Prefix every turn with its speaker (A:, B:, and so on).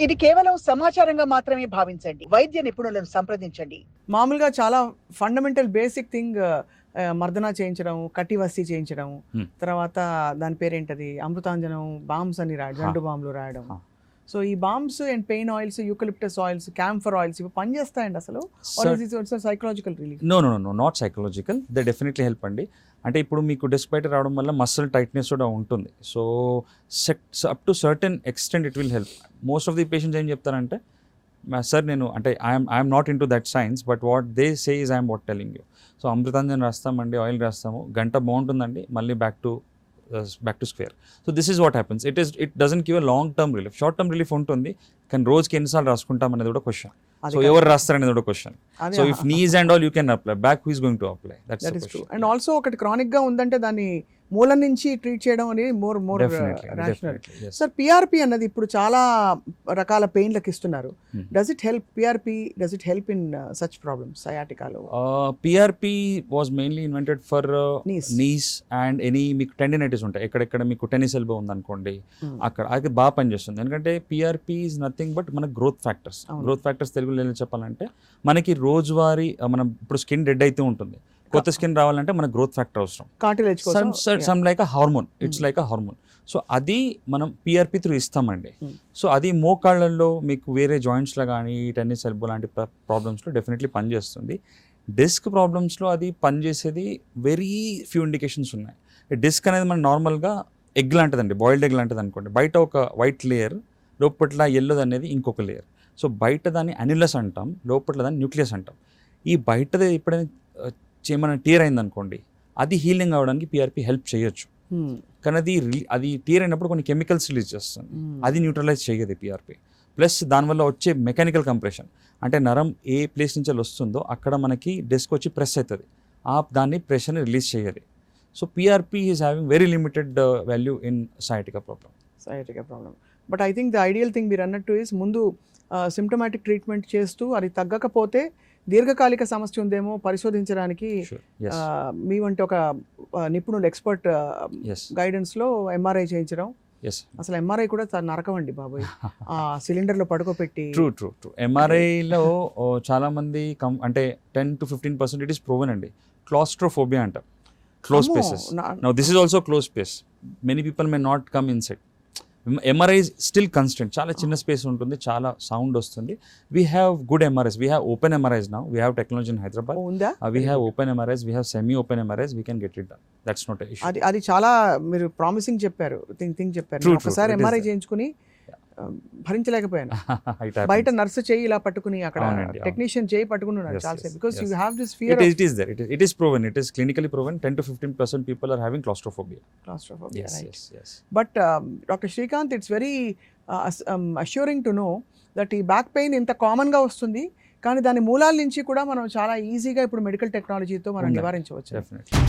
A: ఇది కేవలం సమాచారంగా మాత్రమే భావించండి. వైద్య నిపుణులను సంప్రదించండి. మామూలుగా చాలా ఫండమెంటల్ బేసిక్ థింగ్ మర్దనా చేయించడం, కటివస్తి చేయించడం, తర్వాత దాని పేరేంటది అమృతాంజనం, బాంబ్స్ అని రాయడం, జండు బాంబులు రాయడం. సో ఈ balms and pain oils, eucalyptus oils, camphor oils ఇవి పనిచేస్తాయండి అసలు? Psychological relief?
B: No no no not psychological, they definitely help అండి. అంటే ఇప్పుడు మీకు డెస్క్ బయట రావడం వల్ల మసిల్ టైట్నెస్ కూడా ఉంటుంది. So up to certain extent it will help. Most of the patients ఏం చెప్తారంటే, సార్ నేను అంటే I'm not into that science, but what they say is I'm what telling you. So Amrutanjan రాస్తామండి, oil రాస్తాము, గంట బాగుంటుందండి, మళ్ళీ back to square. So this is what happens. It doesn't give a long term relief. Short term relief ఉంటుంది, కానీ రోజుకి ఎన్నిసార్లు రాసుకుంటాం అనేది కూడా క్వశ్చన్. సో ఎవరు రాస్తారనేది కూడా question. So if knees and all you can apply, back who is going to apply? That is true.
A: And also ఒకటి క్రానిక్ గా ఉందంటే దాన్ని మూలం నుంచి ట్రీట్ చేయడం అనేది మోర్ రేషనల్. సార్ పిఆర్పి అన్నది ఇప్పుడు చాలా రకాల పెయిన్లకు ఇస్తున్నారు. Does it help PRP? Does it help in such problems సయాటికాలో?
B: PRP was mainly invented for knees and any మీకు టెండినైటిస్ ఉంటాయి, ఎక్కడెక్కడ మీకు టెన్నిస్ ఎల్బో ఉందనుకోండి, అక్కడ అది బాగా పనిచేస్తుంది. ఎందుకంటే పిఆర్పి ఈజ్ నథింగ్ బట్ మన గ్రోత్ ఫ్యాక్టర్స్. గ్రోత్ ఫ్యాక్టర్స్ తెలుగులో ఏం చెప్పాలంటే, మనకి రోజువారీ మనం ఇప్పుడు స్కిన్ డెడ్ అయితే ఉంటుంది, కొత్త స్కిన్ రావాలంటే మనకు గ్రోత్ ఫ్యాక్టర్ అవసరం. Some like a hormone, it's like a hormone. So అది మనం పిఆర్పి త్రూ ఇస్తామండి. సో అది మోకాళ్ళల్లో మీకు వేరే జాయింట్స్లో కానీ టెన్నిస్ ఎల్బో లాంటి ప్రాబ్లమ్స్లో డెఫినెట్లీ పనిచేస్తుంది. డిస్క్ ప్రాబ్లమ్స్లో అది పనిచేసేది వెరీ ఫ్యూ ఇండికేషన్స్ ఉన్నాయి. డిస్క్ అనేది మన నార్మల్గా ఎగ్ లాంటిదండి, బాయిల్డ్ ఎగ్ లాంటిది అనుకోండి. బయట ఒక వైట్ లేయర్, లోపట్ల ఎల్లోది అనేది ఇంకొక లేయర్. సో బయట దాన్ని అనిలస్ అంటాం, లోపట్ల దాన్ని న్యూక్లియస్ అంటాం. ఈ బయటది ఎప్పుడైనా ఏమైనా టీర్ అయింది అనుకోండి, అది హీలింగ్ అవ్వడానికి పిఆర్పి హెల్ప్ చేయొచ్చు. కానీ అది టీర్ అయినప్పుడు కొన్ని కెమికల్స్ రిలీజ్ చేస్తుంది, అది న్యూట్రలైజ్ చేయదు పిఆర్పి. ప్లస్ దానివల్ల వచ్చే మెకానికల్ కంప్రెషన్, అంటే నరం ఏ ప్లేస్ నుంచి వస్తుందో అక్కడ మనకి డిస్క్ వచ్చి ప్రెస్ అవుతుంది, దాన్ని ప్రెషర్ని రిలీజ్ చేయదు. So PRP is having very limited value in sciatica problem.
A: But I think the ideal thing మీరు అన్నట్టు ఈజ్ ముందు సిమ్టమాటిక్ ట్రీట్మెంట్ చేస్తూ అది తగ్గకపోతే దీర్ఘకాలిక సమస్య ఉందేమో పరిశోధించడానికి మీ వంటి ఒక నిపుణులు ఎక్స్పర్ట్ గైడెన్స్లో ఎంఆర్ఐ చేయించడం. అసలు ఎంఆర్ఐ కూడా నరకం అండి బాబోయ్, సిలిండర్లో పడుకోబెట్టి.
B: ట్రూ. ఎంఆర్ఐలో చాలా మంది అంటే 10 to 15% ఇట్ ఈస్ ప్రూవెన్ అండి. క్లాస్ట్రోఫోబియా అంట, close spaces. Now this is also close space, many people may not come inside. MRI still constant, చాలా చిన్న స్పేస్ ఉంటుంది, చాలా సౌండ్ వస్తుంది. We have good MRIs, we have open MRIs now, we have technology in Hyderabad. We have open MRIs, we have semi open MRIs, we can get it done. That's not a issue.
A: అది చాలా మీరు promising చెప్పారు, thing చెప్పారు. ఒకసారి MRI చేయించుకుని భరించలేకపోయాను. బయట nurse చేయి ఇలా పట్టుకుని, అక్కడ టెక్నీషియన్ చేయి పట్టుకుని ఉన్నాడు చాలాసేపు. Because you have this fear.
B: It is proven, it is clinically proven. 10 to 15% people are having claustrophobia. Yes.
A: But Dr. Srikanth, it's very assuring to know that ఈ బ్యాక్ పెయిన్ ఇంత కామన్గా వస్తుంది, కానీ దాని మూలాల నుంచి కూడా మనం చాలా ఈజీగా ఇప్పుడు మెడికల్ టెక్నాలజీతో మనం నివారించవచ్చు.
B: Definitely.